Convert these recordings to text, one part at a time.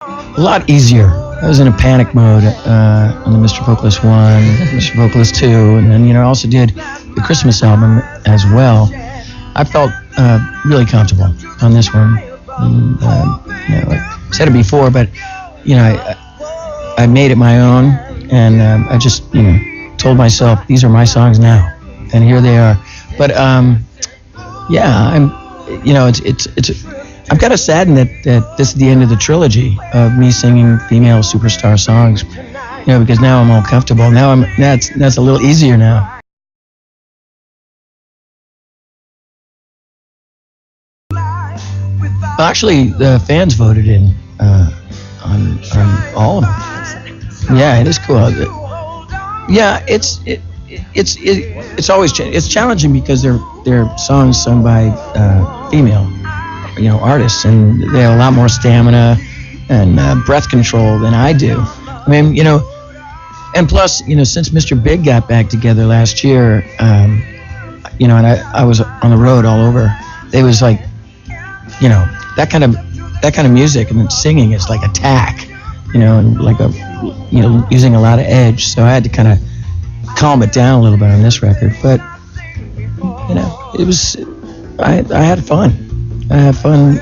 A lot easier. I was in a panic mode on the Mr. Vocalist 1, Mr. Vocalist 2, and then, I also did the Christmas album as well. I felt really comfortable on this one. And, I said it before, but, I made it my own, and I just, told myself, these are my songs now, and here they are. But, I'm, it's I'm kind of saddened that this is the end of the trilogy of me singing female superstar songs, because now I'm all comfortable. Now that's a little easier now. Well, actually, the fans voted in on all of them. Yeah, it is cool. Yeah, it's always it's challenging because they're songs sung by female. Artists, and they have a lot more stamina and breath control than I do. I mean, and plus, since Mr. Big got back together last year, and I was on the road all over, it was like, that kind of music and singing is like attack, and like using a lot of edge. So I had to kind of calm it down a little bit on this record, but it was, I had fun. I had fun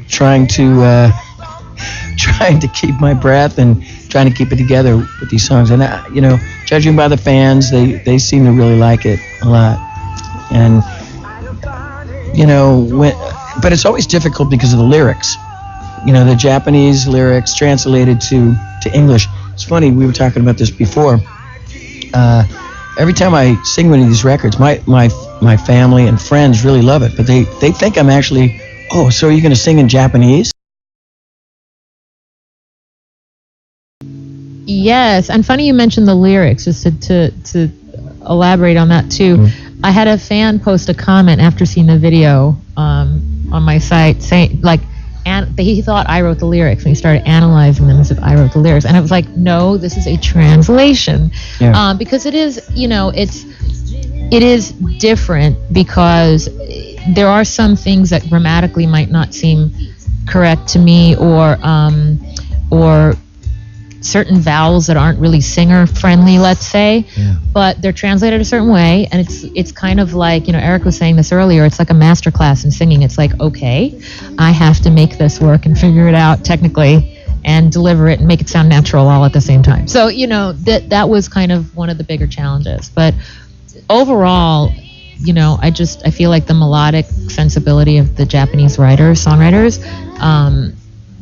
trying to keep my breath and trying to keep it together with these songs. And judging by the fans, they seem to really like it a lot. And but it's always difficult because of the lyrics. The Japanese lyrics translated to English. It's funny, we were talking about this before. Every time I sing one of these records, my family and friends really love it, but they think I'm actually, so are you going to sing in Japanese? Yes, and funny you mentioned the lyrics, just to elaborate on that too. Mm-hmm. I had a fan post a comment after seeing the video on my site saying, and he thought I wrote the lyrics, and he started analyzing them as if I wrote the lyrics, and I was like, no, this is a translation. Yeah. Because it is, it is different because there are some things that grammatically might not seem correct to me, or certain vowels that aren't really singer friendly, let's say, but they're translated a certain way, and it's kind of like, Eric was saying this earlier, it's like a master class in singing. It's like, okay, I have to make this work and figure it out technically and deliver it and make it sound natural all at the same time. So, that was kind of one of the bigger challenges. But overall, I feel like the melodic sensibility of the Japanese songwriters,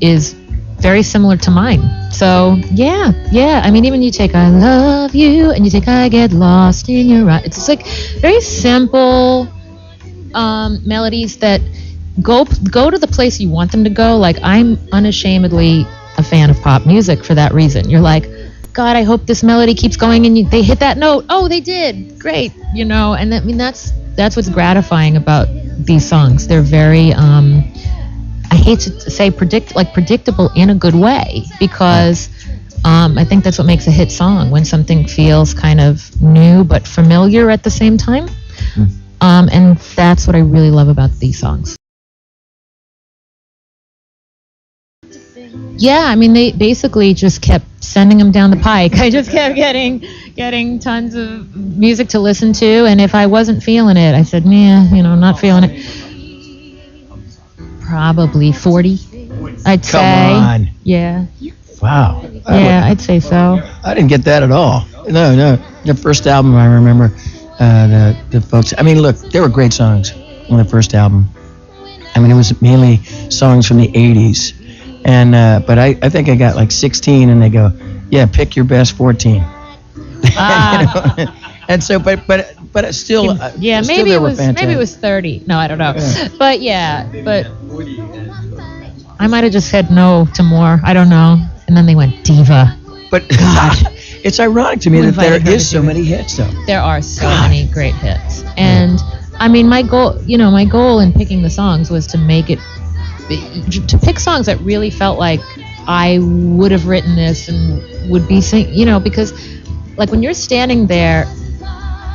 is very similar to mine. So yeah. I mean, even you take I Love You and you take I Get Lost in Your Eyes. It's just like very simple melodies that go to the place you want them to go. Like, I'm unashamedly a fan of pop music for that reason. You're like, God, I hope this melody keeps going and they hit that note. Oh, they did. Great. And I mean, that's what's gratifying about these songs. They're very I hate to say predictable in a good way, because I think that's what makes a hit song, when something feels kind of new but familiar at the same time. And that's what I really love about these songs. Yeah, I mean, they basically just kept sending them down the pike. I just kept getting tons of music to listen to, and if I wasn't feeling it, I said, not feeling it. Probably 40, I'd say. Come on. Yeah. Wow. Yeah, I'd say so. I didn't get that at all. No. The first album, I remember the folks. I mean, look, there were great songs on the first album. I mean, it was mainly songs from the 80s. And but I think I got like 16, and they go, yeah, pick your best 14. And so, but still, yeah, still maybe it was 30. No, I don't know. Yeah. But I might have just said no to more. I don't know. And then they went diva. But God, it's ironic to me that there is so many hits, though. There are so many great hits, and I mean, my goal in picking the songs was to pick songs that really felt like I would have written this and would be because like when you're standing there,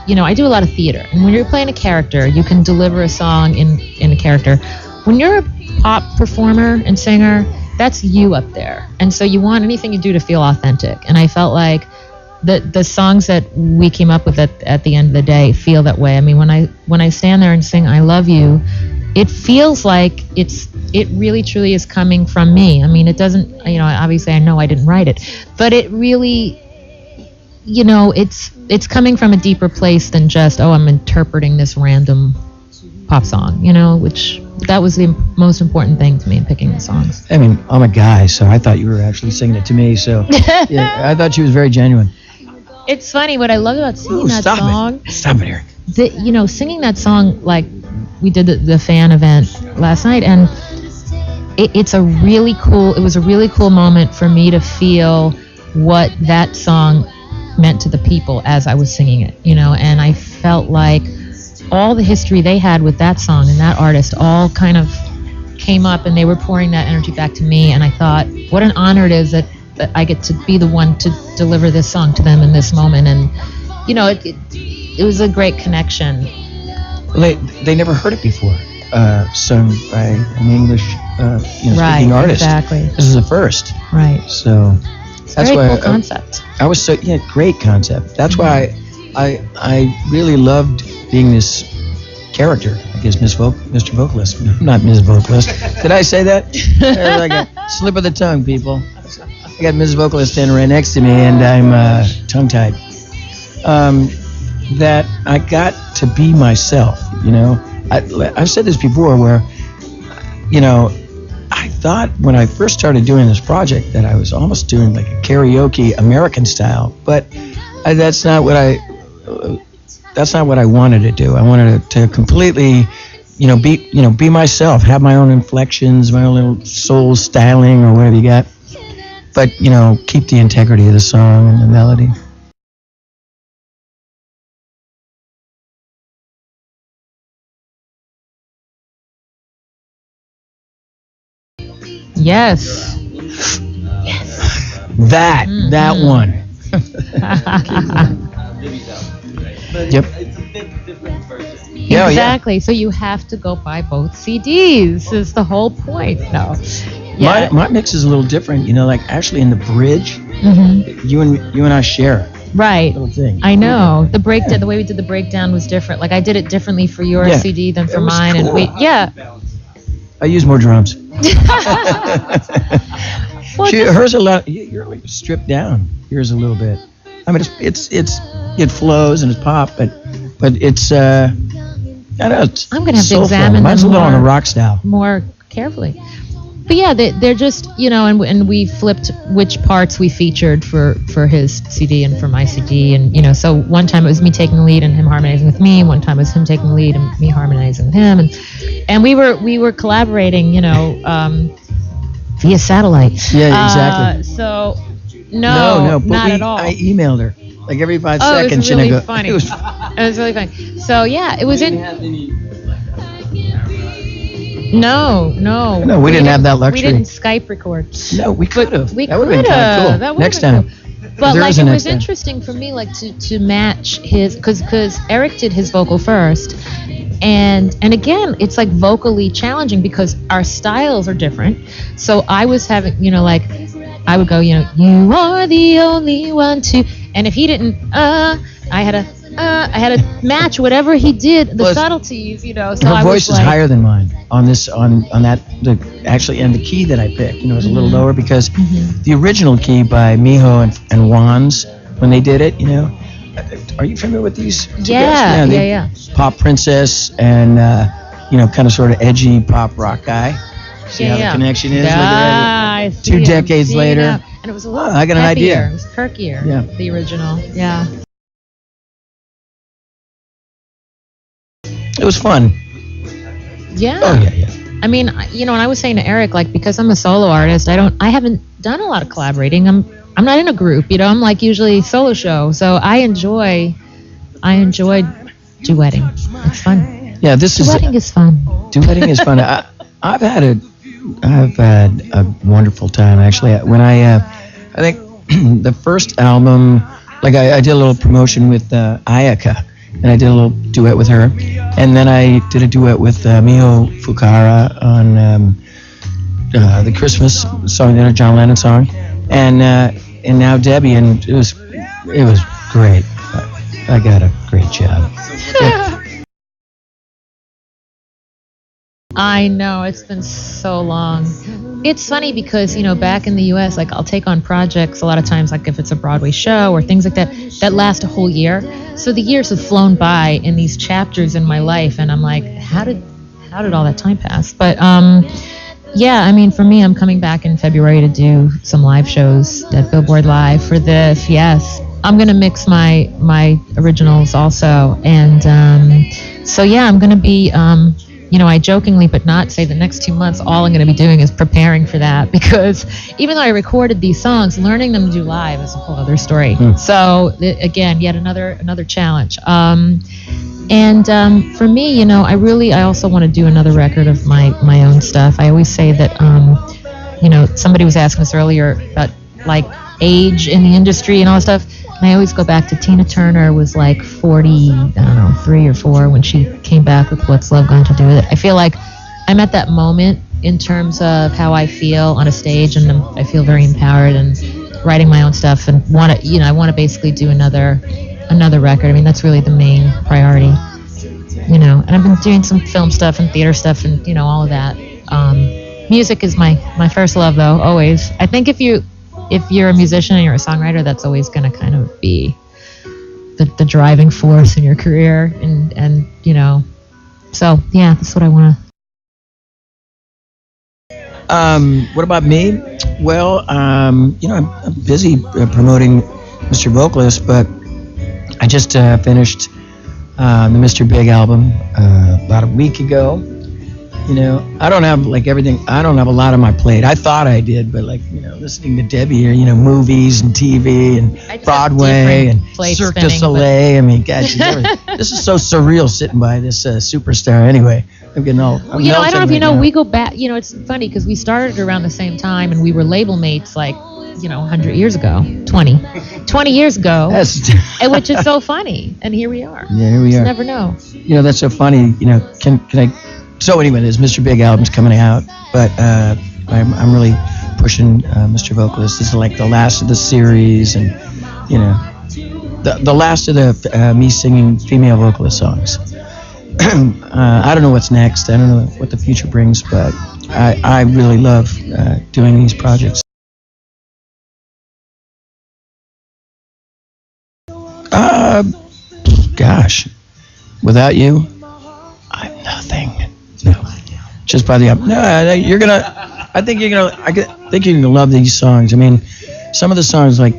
I do a lot of theater, and when you're playing a character, you can deliver a song in a character. When you're a pop performer and singer, that's you up there. And so you want anything you do to feel authentic. And I felt like the songs that we came up with at the end of the day feel that way. I mean, when I stand there and sing I Love You, it feels like it really truly is coming from me. I mean, it doesn't, obviously I know I didn't write it, but it really, it's coming from a deeper place than just, I'm interpreting this random pop song, which that was the most important thing to me in picking the songs. I mean, I'm a guy, so I thought you were actually singing it to me, so yeah, I thought she was very genuine. It's funny, what I love about singing that song. Stop it, Eric. Singing that song, like we did the fan event last night, and it was a really cool moment for me to feel what that song meant to the people as I was singing it, and I felt like all the history they had with that song and that artist all kind of came up, and they were pouring that energy back to me, and I thought, what an honor it is that I get to be the one to deliver this song to them in this moment. And it was a great connection. Well, they never heard it before, sung by an English speaking artist. Exactly. This is the first. Right. So that's very why cool concept. I was so great concept. That's why I really loved being this character. I guess Mr. Vocalist, not Ms. Vocalist. Did I say that? There's like a slip of the tongue, people. I got Ms. Vocalist standing right next to me, and I'm tongue-tied. That I got to be myself. I've said this before, where I thought when I first started doing this project that I was almost doing like a karaoke American style, but that's not what I wanted to do. I wanted to completely, be myself, have my own inflections, my own little soul styling or whatever you got, but keep the integrity of the song and the melody. Yes. That one. Yep. It's a bit different version. Yeah, exactly. Yeah. So you have to go buy both CDs. Is the whole point. No. Yeah. My mix is a little different. Like actually in the bridge, you and I share. Right. Little thing. I know. The breakdown, the way we did the breakdown was different. Like I did it differently for your CD than for mine, cool. and I use more drums. Well, hers a lot. You're like stripped down. Yours a little bit. I mean, it flows and it's pop, but it's I don't know. I'm gonna have to examine Mine's them a little on the rock style. more carefully. But yeah, they're just and we flipped which parts we featured for his CD and for my CD, and so one time it was me taking the lead and him harmonizing with me. One time it was him taking the lead and me harmonizing with him, and we were collaborating, via satellite. Yeah, exactly. So no, but not at all. I emailed her like every 5 Oh, seconds. it was really and I go, funny. It was It was really funny. So yeah, it was in. No, we didn't have that luxury. We didn't Skype record. No, we could have. We That would have been kind of cool. That Next time. Cool. But There like is a it next was time. interesting for me, like to match his, because Eric did his vocal first, and again it's like vocally challenging because our styles are different. So I was having, like I would go, you are the only one to, and if he didn't, I had to match whatever he did, the subtleties, So her voice is higher than mine on this, on that, and the key that I picked, is a little lower because the original key by Miho and Wands, when they did it, are you familiar with these two guys? Yeah. Pop princess and, kind of sort of edgy pop rock guy. See how the connection is? I see 2 him. decades See later. now. And it was a little I got an peppier. idea. It was perkier, Yeah. the original. Yeah. It was fun. Yeah. Oh, yeah. I mean, and I was saying to Eric, like, because I'm a solo artist, I haven't done a lot of collaborating. I'm not in a group, I'm like usually solo show. So I enjoy duetting. It's fun. Yeah, duetting is fun. Duetting is fun. I've had a wonderful time actually. When I think the first album, like I did a little promotion with Ayaka, and I did a little duet with her, and then I did a duet with Miho Fukara on the Christmas song, the John Lennon song, and now Debbie, and it was great. I got a great job. I know, it's been so long. It's funny because, back in the U.S., like, I'll take on projects a lot of times, like if it's a Broadway show or things like that last a whole year. So the years have flown by in these chapters in my life, and I'm like, how did all that time pass? But, yeah, I mean, for me, I'm coming back in February to do some live shows at Billboard Live for this, yes. I'm going to mix my originals also, and so, yeah, I'm going to be... I jokingly but not say the next 2 months all I'm going to be doing is preparing for that, because even though I recorded these songs, learning them to do live is a whole other story. So again, yet another challenge. For me, I also want to do another record of my own stuff. I always say that, somebody was asking us earlier about like age in the industry and all that stuff. And I always go back to Tina Turner was like 3 or 4 when she came back with What's Love Got to Do With It. I feel like I'm at that moment in terms of how I feel on a stage, and I feel very empowered and writing my own stuff, and I want to basically do another record. I mean, that's really the main priority, and I've been doing some film stuff and theater stuff and all of that. Music is my first love, though, always. I think if you're a musician and you're a songwriter, that's always going to kind of be the driving force in your career, and so yeah, that's what I want to. What about me? Well, I'm busy promoting Mr. Vocalist, but I just finished the Mr. Big album about a week ago. I don't have everything. I don't have a lot on my plate. I thought I did, but listening to Debbie, or movies and TV and Broadway and Cirque du Soleil. I mean, God, this is so surreal sitting by this superstar. Anyway, I'm getting all. I don't know if you know. We go back. It's funny because we started around the same time, and we were label mates 100 years ago, 20 years ago, which is so funny. And here we are. Yeah, here we are. You never know. That's so funny. Can I? So anyway, this Mr. Big album's coming out, but I'm really pushing Mr. Vocalist. This is like the last of the series, and the last of the me singing female vocalist songs. I don't know what's next. I don't know what the future brings, but I really love doing these projects. Gosh, without you, I'm nothing. No, just by the you're gonna. I think you're gonna love these songs. I mean, some of the songs like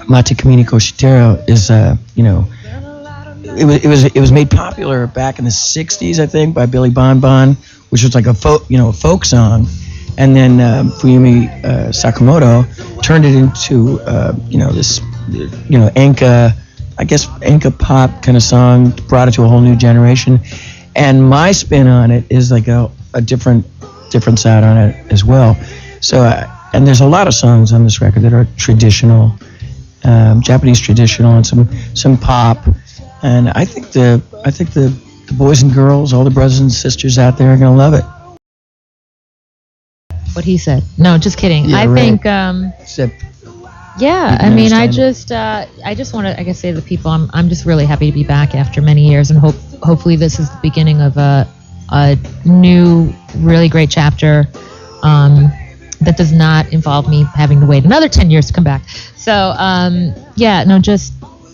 Mate Camino Cochitero is it was made popular back in the '60s, I think, by Billy Bon, which was like a folk song, and then Fuyumi Sakamoto turned it into this Enka pop kind of song, brought it to a whole new generation. And my spin on it is like a different side on it as well. So, and there's a lot of songs on this record that are traditional, Japanese traditional, and some pop. And I think the boys and girls, all the brothers and sisters out there, are gonna love it. What he said. No, just kidding. Yeah, I right. think. Yeah, I mean, I just want to, say to the people, I'm just really happy to be back after many years, and hopefully this is the beginning of a new, really great chapter that does not involve me having to wait another 10 years to come back. So,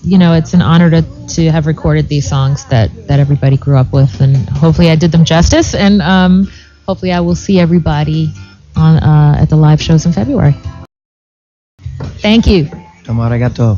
it's an honor to have recorded these songs that everybody grew up with, and hopefully I did them justice, and hopefully I will see everybody at the live shows in February. Thank you. Domo arigato.